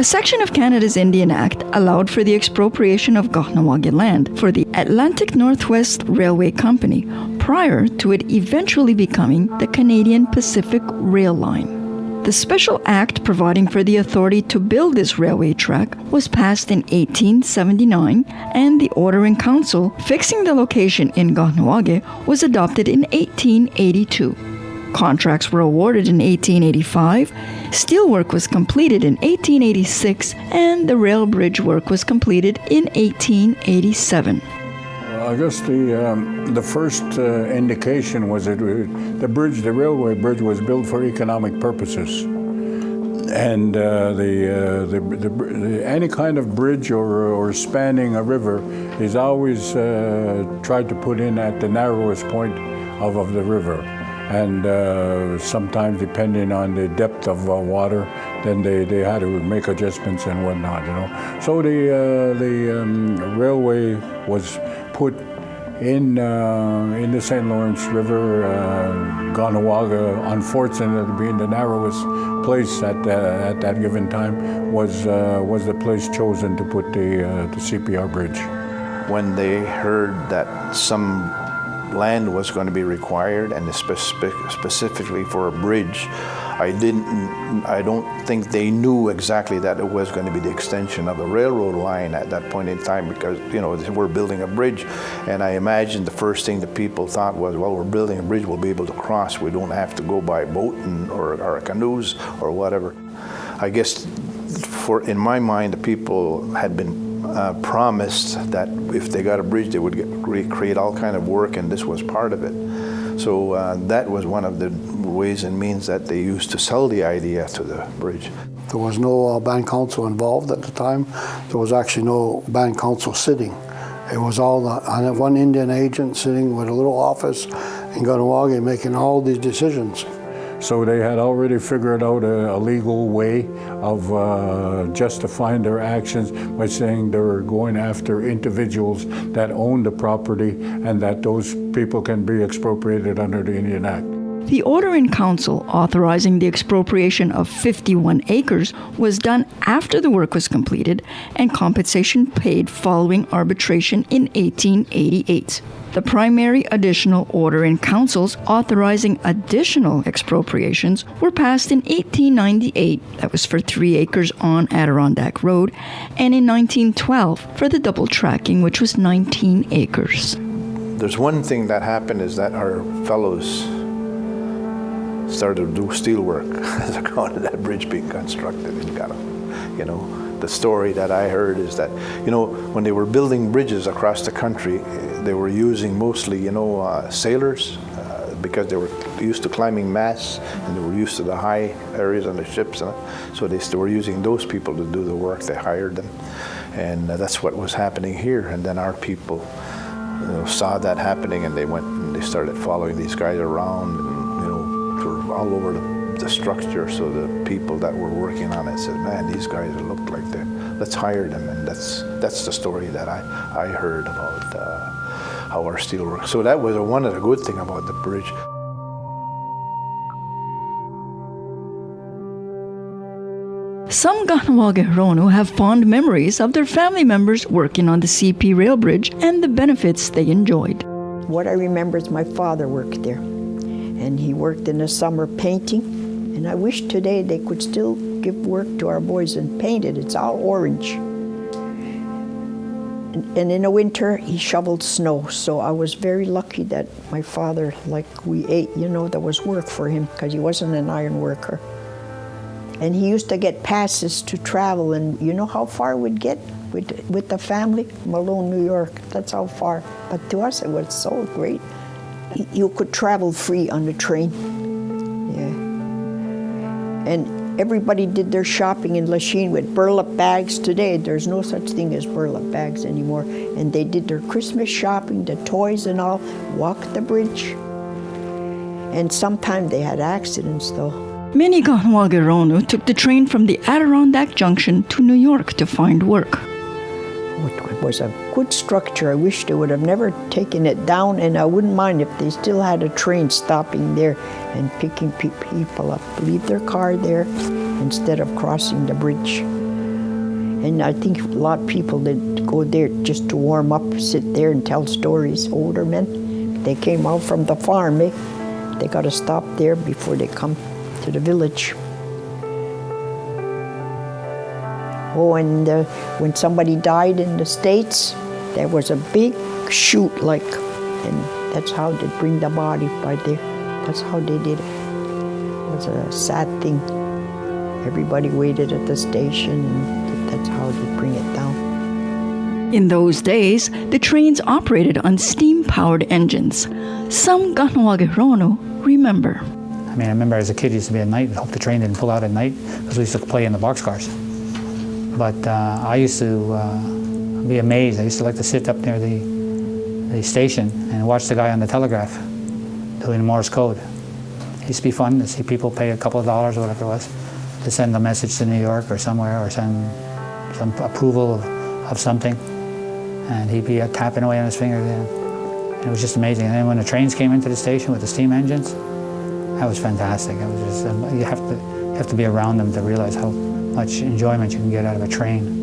A section of Canada's Indian Act allowed for the expropriation of Kahnawà land for the Atlantic Northwest Railway Company prior to it eventually becoming the Canadian Pacific Rail Line. The special act providing for the authority to build this railway track was passed in 1879, and the order in council fixing the location in Kahnawà was adopted in 1882. Contracts were awarded in 1885, steelwork was completed in 1886, and the rail bridge work was completed in 1887. I guess the first indication was that the railway bridge was built for economic purposes, and any kind of bridge or spanning a river is always tried to put in at the narrowest point of the river, and sometimes depending on the depth of water, then they had to make adjustments and whatnot, you know. So the railway was put in the St. Lawrence River. Kahnawà, unfortunately, being the narrowest place at that given time, was the place chosen to put the CPR bridge. When they heard that some land was going to be required, and specifically for a bridge, I don't think they knew exactly that it was going to be the extension of the railroad line at that point in time, because, you know, we're building a bridge, and I imagine the first thing that people thought was, well, we're building a bridge, we'll be able to cross. We don't have to go by boat or canoes or whatever. I guess in my mind, the people had been promised that if they got a bridge, they would create all kind of work, and this was part of it. So that was one of the ways and means that they used to sell the idea to the bridge. There was no band council involved at the time. There was actually no band council sitting. It was all one Indian agent sitting with a little office in Kahnawà making all these decisions. So they had already figured out a legal way of justifying their actions by saying they were going after individuals that own the property, and that those people can be expropriated under the Indian Act. The order in council authorizing the expropriation of 51 acres was done after the work was completed and compensation paid following arbitration in 1888. The primary additional order in councils authorizing additional expropriations were passed in 1898, that was for 3 acres on Adirondack Road, and in 1912 for the double tracking, which was 19 acres. There's one thing that happened is that our fellows started to do steel work as a result of that bridge being constructed in Kahnawà. You know, the story that I heard is that, you know, when they were building bridges across the country, they were using mostly, you know, sailors, because they were used to climbing masts and they were used to the high areas on the ships. So they were using those people to do the work. They hired them, and that's what was happening here. And then our people, you know, saw that happening, and they went and they started following these guys around, and, you know, all over the structure. So the people that were working on it said, "Man, these guys look like they. Let's hire them." And that's the story that I heard about how our steel works. So that was one of the good things about the bridge. Some Kahnawà have fond memories of their family members working on the CP rail bridge and the benefits they enjoyed. What I remember is my father worked there, and he worked in the summer painting, and I wish today they could still give work to our boys and paint it. It's all orange. And in the winter, he shoveled snow, so I was very lucky that my father, like we ate, you know, there was work for him because he wasn't an iron worker. And he used to get passes to travel, and you know how far we'd get with the family? Malone, New York, that's how far. But to us, it was so great. You could travel free on the train, yeah. And everybody did their shopping in Lachine with burlap bags. Today, there's no such thing as burlap bags anymore. And they did their Christmas shopping, the toys and all, walked the bridge. And sometimes they had accidents, though. Many Kahnawà took the train from the Adirondack Junction to New York to find work. It was a good structure. I wish they would have never taken it down, and I wouldn't mind if they still had a train stopping there and picking people up, leave their car there instead of crossing the bridge. And I think a lot of people that go there just to warm up, sit there and tell stories, older men. They came out from the farm, They got to stop there before they come to the village. Oh, and when somebody died in the States, there was a big chute, and that's how they bring the body by there. That's how they did it. It was a sad thing. Everybody waited at the station, and that's how they bring it down. In those days, the trains operated on steam-powered engines. Some Kahnawake remember. I mean, I remember as a kid, it used to be at night, and hope the train didn't pull out at night, because we used to play in the boxcars. But I used to be amazed. I used to like to sit up near the station and watch the guy on the telegraph doing Morse code. It used to be fun to see people pay a couple of dollars or whatever it was to send a message to New York or somewhere, or send some approval of something. And he'd be tapping away on his finger. And it was just amazing. And then when the trains came into the station with the steam engines, that was fantastic. It was just, you have to be around them to realize how much enjoyment you can get out of a train.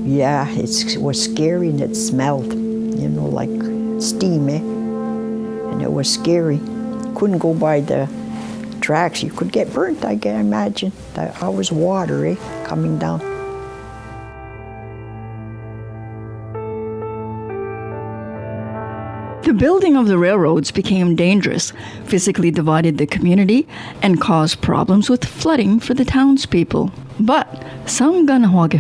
Yeah, it was scary, and it smelled, like steam, And it was scary. Couldn't go by the tracks. You could get burnt, I can imagine. That always water, coming down. The building of the railroads became dangerous, physically divided the community, and caused problems with flooding for the townspeople. But some Kahnawake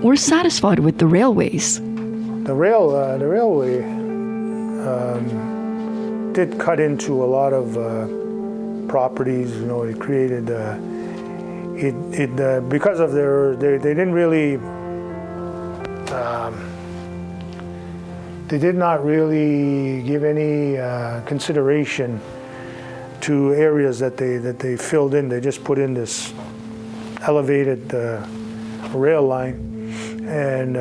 were satisfied with the railways. The railway did cut into a lot of properties. It created because of they didn't really. They did not really give any consideration to areas that they filled in. They just put in this elevated rail line, and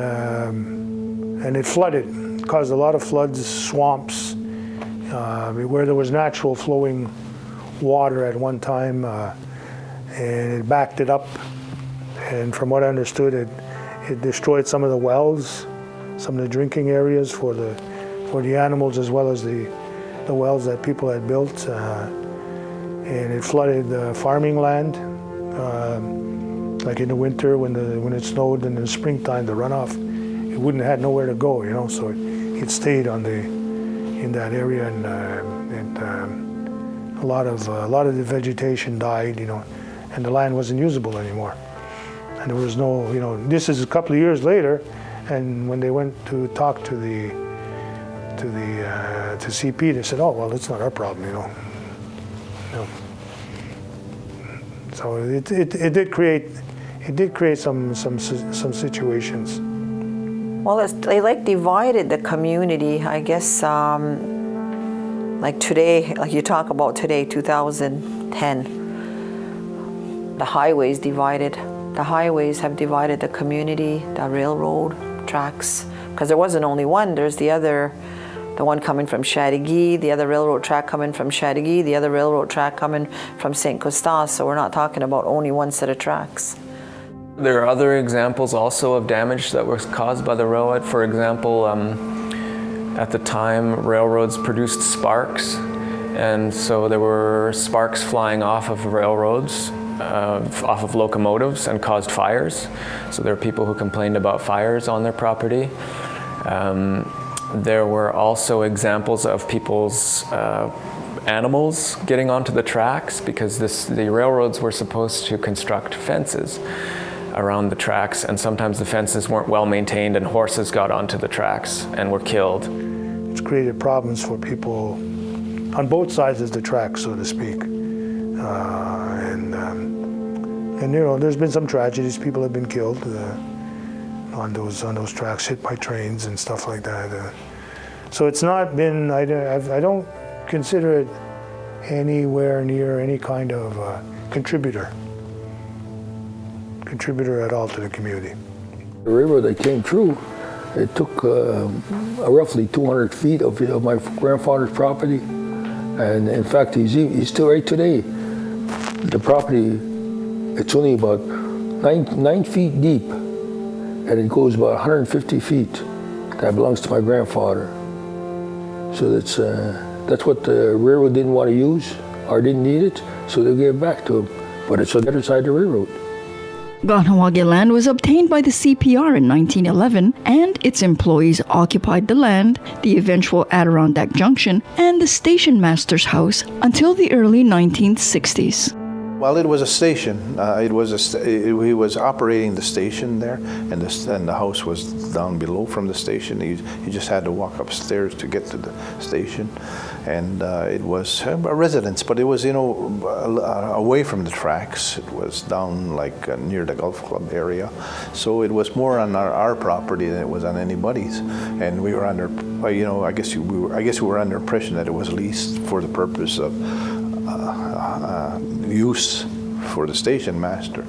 it flooded. It caused a lot of floods, swamps, where there was natural flowing water at one time, and it backed it up. And from what I understood, it destroyed some of the wells, some of the drinking areas for the animals, as well as the wells that people had built, and it flooded the farming land. Like in the winter when it snowed, and in the springtime the runoff, it wouldn't have had nowhere to go, So it stayed in that area, and a lot of the vegetation died, and the land wasn't usable anymore. And there was no, this is a couple of years later. And when they went to talk to CP, they said, "Oh, well, it's not our problem, So it did create some situations. Well, they divided the community, I guess. Like today, like you talk about today, 2010, the highways divided. The highways have divided the community, the railroad tracks, because there wasn't only one. There's the one coming from Chateauguay, the other railroad track coming from Chateauguay, the other railroad track coming from St. Eustache. So we're not talking about only one set of tracks. There are other examples also of damage that was caused by the railroad. For example, at the time, railroads produced sparks, and so there were sparks flying off of railroads, off of locomotives, and caused fires. So there are people who complained about fires on their property. There were also examples of people's animals getting onto the tracks, because the railroads were supposed to construct fences around the tracks, and sometimes the fences weren't well maintained, and horses got onto the tracks and were killed. It's created problems for people on both sides of the track, so to speak. And there's been some tragedies. People have been killed on those tracks, hit by trains and stuff like that. So it's not been. I don't consider it anywhere near any kind of contributor at all to the community. The railroad that came through, it took roughly 200 feet of my grandfather's property, and in fact, he's still right today. The property, it's only about 9 feet deep, and it goes about 150 feet. That belongs to my grandfather. So that's what the railroad didn't want to use or didn't need it, so they gave it back to him. But it's on the other side of the railroad. Kahnawake land was obtained by the CPR in 1911, and its employees occupied the land, the eventual Adirondack Junction, and the station master's house until the early 1960s. Well, it was a station. He was operating the station there, and the house was down below from the station. He just had to walk upstairs to get to the station, and it was a residence, but it was away from the tracks. It was down like near the golf club area, so it was more on our property than it was on anybody's. And we were under, I guess we were under impression that it was leased for the purpose of use for the station master.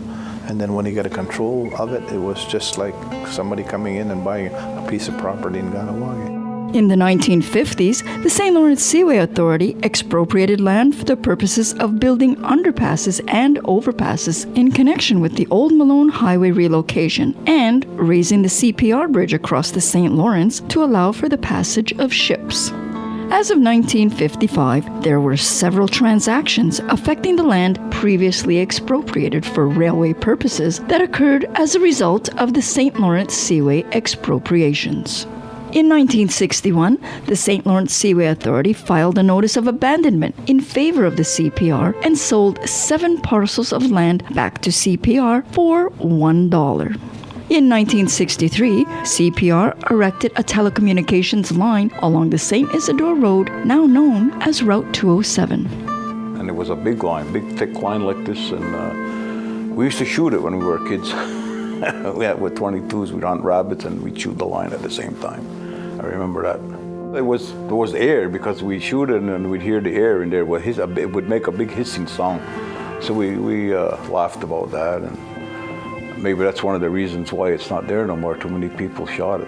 And then when he got a control of it, it was just like somebody coming in and buying a piece of property in Kahnawake. In the 1950s, the St. Lawrence Seaway Authority expropriated land for the purposes of building underpasses and overpasses in connection with the Old Malone Highway relocation and raising the CPR bridge across the St. Lawrence to allow for the passage of ships. As of 1955, there were several transactions affecting the land previously expropriated for railway purposes that occurred as a result of the St. Lawrence Seaway expropriations. In 1961, the St. Lawrence Seaway Authority filed a notice of abandonment in favor of the CPR and sold 7 parcels of land back to CPR for $1. In 1963, CPR erected a telecommunications line along the St. Isidore Road, now known as Route 207. And it was a big line, big thick line like this, and we used to shoot it when we were kids. We had with 22s, we'd hunt rabbits and we'd shoot the line at the same time. I remember that. There was air because we shoot it and we'd hear the air in there. It would make a big hissing sound. So we laughed about that, and maybe that's one of the reasons why it's not there no more. Too many people shot it,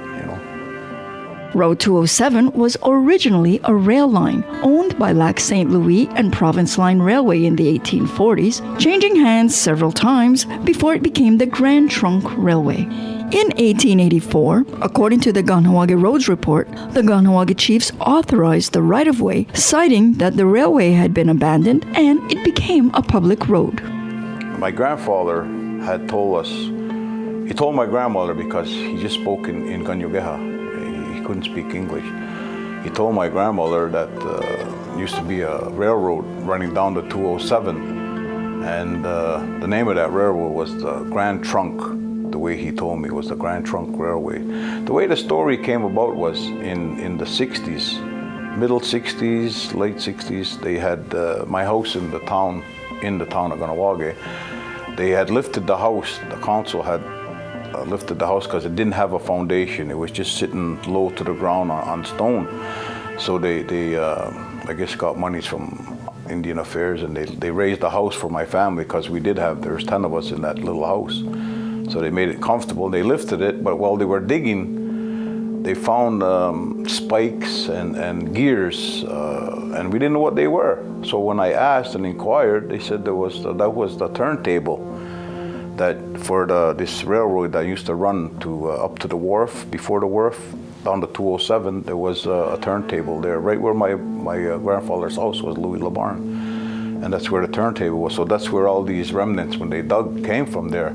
Road 207 was originally a rail line owned by Lac St. Louis and Province Line Railway in the 1840s, changing hands several times before it became the Grand Trunk Railway. In 1884, according to the Kahnawake Roads Report, the Kahnawake chiefs authorized the right-of-way, citing that the railway had been abandoned and it became a public road. My grandfather had told us, he told my grandmother because he just spoke in Kahnawake. He couldn't speak English. He told my grandmother that there used to be a railroad running down the 207, and the name of that railroad was the Grand Trunk. The way he told me was the Grand Trunk Railway. The way the story came about was in the 60s, middle 60s, late 60s, they had my house in the town of Kahnawake. They had lifted the house, the council had lifted the house because it didn't have a foundation. It was just sitting low to the ground on stone. So they I guess got monies from Indian Affairs, and they raised the house for my family because there's 10 of us in that little house. So they made it comfortable. They lifted it, but while they were digging, they found spikes and gears, and we didn't know what they were. So when I asked and inquired, they said that was the turntable that for this railroad that used to run up to the wharf. Before the wharf, down the 207, there was a turntable there, right where my grandfather's house was, Louis LeBarn, and that's where the turntable was. So that's where all these remnants, when they dug, came from there.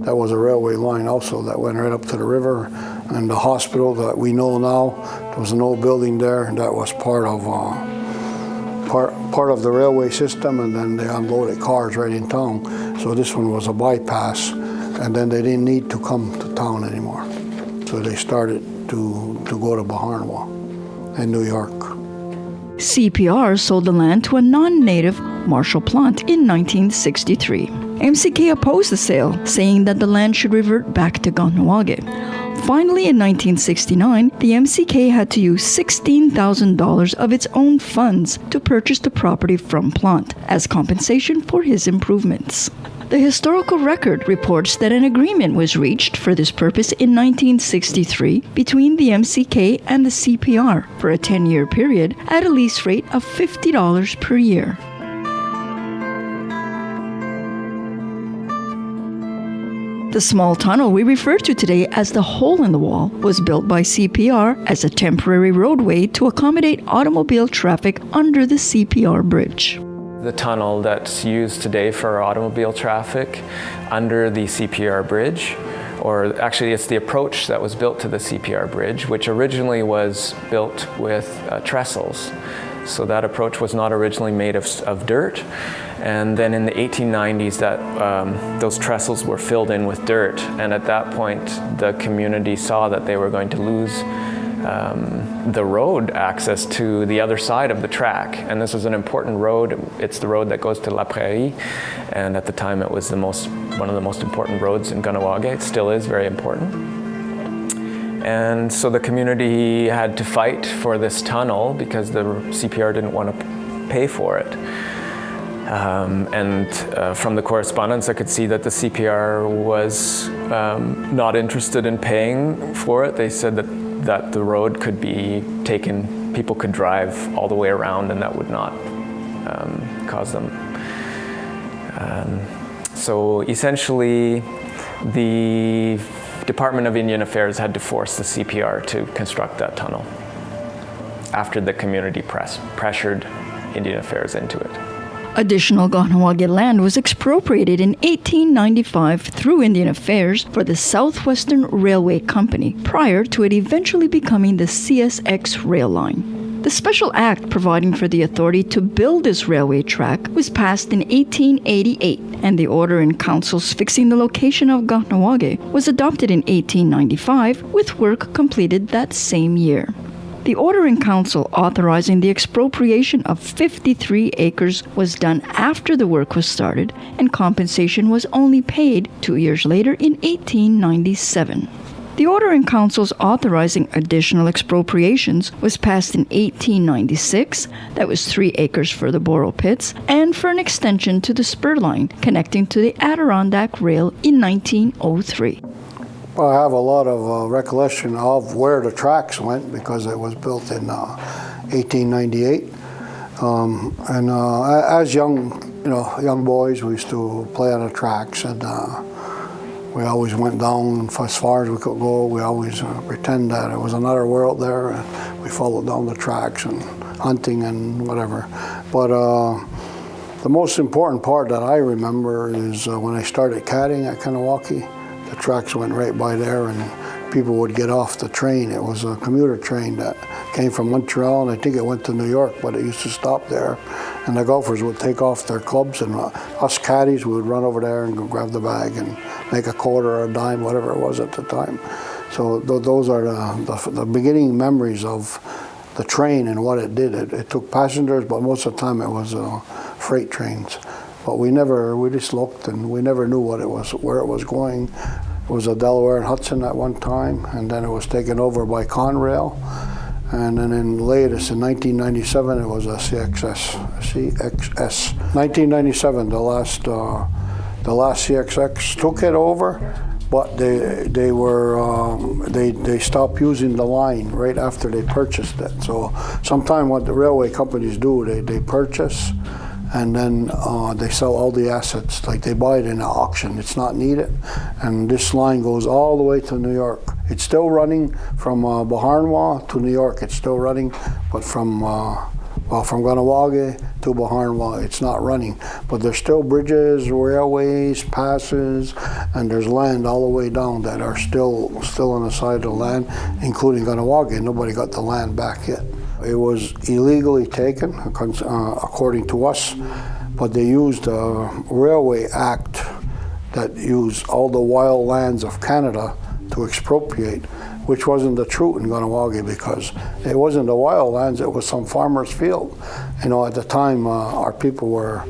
That was a railway line also that went right up to the river, and the hospital that we know now, there was an old building there that was part of the railway system, and then they unloaded cars right in town. So this one was a bypass, and then they didn't need to come to town anymore. So they started to go to Kahnawake in New York. CPR sold the land to a non-native Marshall Plant in 1963. MCK opposed the sale, saying that the land should revert back to Kahnawake. Finally, in 1969, the MCK had to use $16,000 of its own funds to purchase the property from Plant as compensation for his improvements. The historical record reports that an agreement was reached for this purpose in 1963 between the MCK and the CPR for a 10-year period at a lease rate of $50 per year. The small tunnel we refer to today as the hole in the wall was built by CPR as a temporary roadway to accommodate automobile traffic under the CPR bridge. The tunnel that's used today for automobile traffic under the CPR bridge, or actually it's the approach that was built to the CPR bridge, which originally was built with trestles. So that approach was not originally made of dirt. And then in the 1890s, those trestles were filled in with dirt. And at that point, the community saw that they were going to lose the road access to the other side of the track. And this is an important road. It's the road that goes to La Prairie. And at the time, it was one of the most important roads in Kahnawake. It still is very important. And so the community had to fight for this tunnel because the CPR didn't want to pay for it. From the correspondence, I could see that the CPR was not interested in paying for it. They said that the road could be taken, people could drive all the way around, and that would not cause them. So essentially, the Department of Indian Affairs had to force the CPR to construct that tunnel after the community pressured Indian Affairs into it. Additional Kahnawake land was expropriated in 1895 through Indian Affairs for the Southwestern Railway Company prior to it eventually becoming the CSX rail line. The special act providing for the authority to build this railway track was passed in 1888, and the order in councils fixing the location of Kahnawake was adopted in 1895, with work completed that same year. The order in council authorizing the expropriation of 53 acres was done after the work was started, and compensation was only paid 2 years later in 1897. The order in councils authorizing additional expropriations was passed in 1896, that was 3 acres for the Boro pits, and for an extension to the spur line connecting to the Adirondack Rail in 1903. Well, I have a lot of recollection of where the tracks went because it was built in 1898. As young boys, we used to play on the tracks, and we always went down as far as we could go. We always pretend that it was another world there, and we followed down the tracks and hunting and whatever. But the most important part that I remember is when I started caddying at Kahnawake. The tracks went right by there, and people would get off the train. It was a commuter train that came from Montreal, and I think it went to New York, but it used to stop there. And the golfers would take off their clubs, and us caddies would run over there and go grab the bag and make a quarter or a dime, whatever it was at the time. So those are the beginning memories of the train and what it did. It took passengers, but most of the time it was freight trains. But we just looked, and we never knew what it was, where it was going. It was a Delaware and Hudson at one time, and then it was taken over by Conrail. And then in 1997, it was a CXS. 1997, the last CXX took it over, but they stopped using the line right after they purchased it. So sometimes what the railway companies do, they purchase, and then they sell all the assets, like they buy it in an auction. It's not needed, and this line goes all the way to New York. It's still running from Kahnawake to New York. It's still running, but from Kahnawake to Kahnawake, it's not running. But there's still bridges, railways, passes, and there's land all the way down that are still on the side of the land, including Kahnawake. Nobody got the land back yet. It was illegally taken, according to us, but they used a Railway Act that used all the wild lands of Canada to expropriate, which wasn't the truth in Kahnawake, because it wasn't the wild lands, it was some farmer's field. At the time, our people were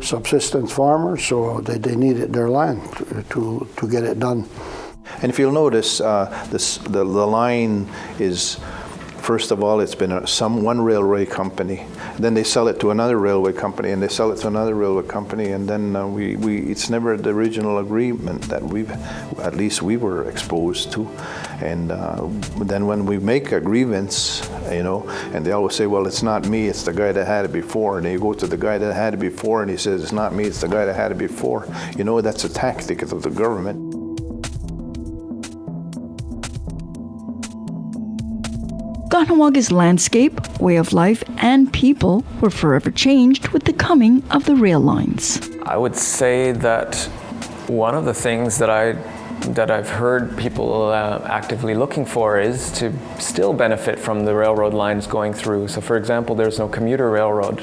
subsistence farmers, so they needed their land to get it done. And if you'll notice, the line is, first of all, it's been one railway company. Then they sell it to another railway company, and they sell it to another railway company, and then it's never the original agreement that at least we were exposed to. And then when we make a grievance, and they always say, well, it's not me, it's the guy that had it before. And you go to the guy that had it before, and he says, it's not me, it's the guy that had it before. That's a tactic of the government. Kahnawaga's landscape, way of life, and people were forever changed with the coming of the rail lines. I would say that one of the things that I've heard people actively looking for is to still benefit from the railroad lines going through. So for example, there's no commuter railroad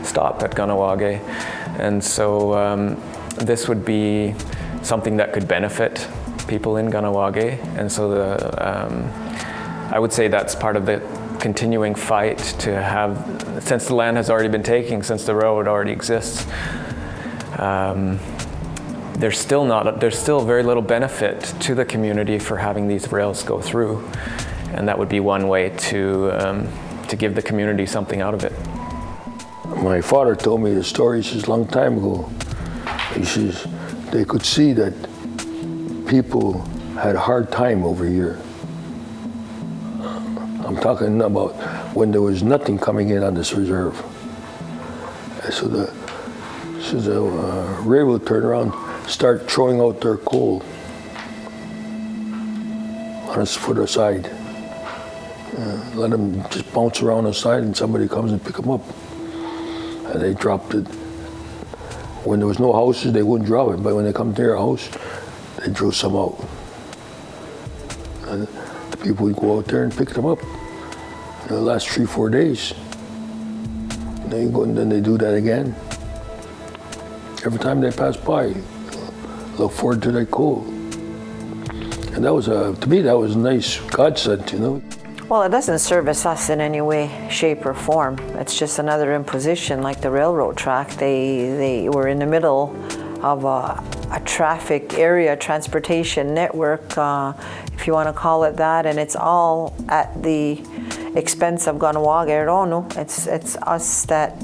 stop at Kahnawake, and so this would be something that could benefit people in Kahnawake, and so I would say that's part of the continuing fight to have, since the land has already been taken, since the railroad already exists. There's still very little benefit to the community for having these rails go through, and that would be one way to give the community something out of it. My father told me the story, he says, a long time ago. He says, they could see that people had a hard time over here. I'm talking about when there was nothing coming in on this reserve. And so the railroad turned around, start throwing out their coal on us for the side. Let them just bounce around the side and somebody comes and pick them up. And they dropped it. When there was no houses, they wouldn't drop it, but when they come to their house, they drew some out. And the people would go out there and pick them up. The last 3-4 days. And then they do that again. Every time they pass by, look forward to that coal. And that was, to me, that was a nice godsend, you know. Well, it doesn't service us in any way, shape, or form. It's just another imposition, like the railroad track. They were in the middle of a traffic area, transportation network, if you want to call it that, and it's all at the expense of Kahnawake. It's us that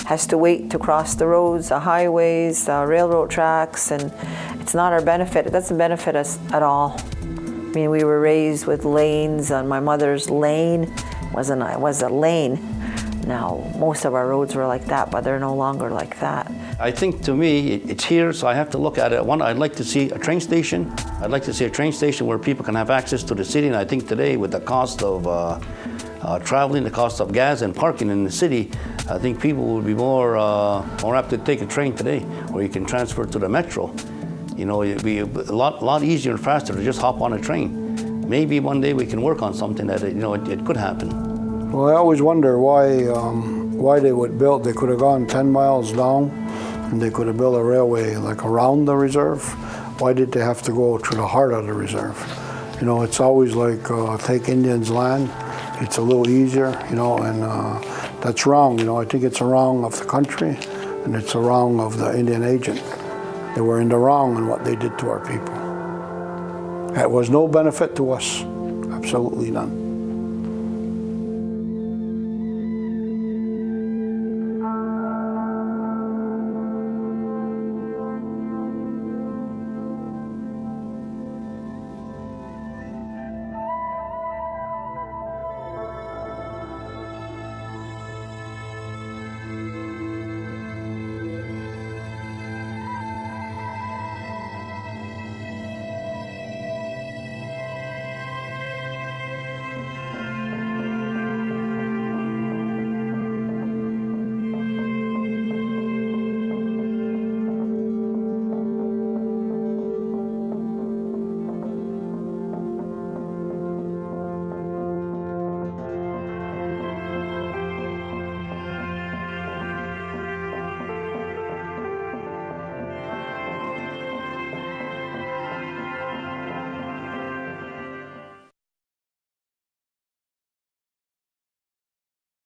has to wait to cross the roads, the highways, the railroad tracks, and it's not our benefit. It doesn't benefit us at all. I mean, we were raised with lanes, and my mother's lane was a lane. Now, most of our roads were like that, but they're no longer like that. I think to me, it's here, so I have to look at it. One, I'd like to see a train station. I'd like to see a train station where people can have access to the city, and I think today, with the cost of traveling, the cost of gas and parking in the city, I think people would be more apt to take a train today, where you can transfer to the metro. You know, it'd be a lot easier and faster to just hop on a train. Maybe one day we can work on something that, you know, it could happen. Well, I always wonder why they would build. They could have gone 10 miles down, and they could have built a railway like around the reserve. Why did they have to go to the heart of the reserve? You know, it's always like take Indians' land. It's a little easier, you know, and that's wrong. You know, I think it's a wrong of the country, and it's a wrong of the Indian agent. They were in the wrong in what they did to our people. It was no benefit to us, absolutely none.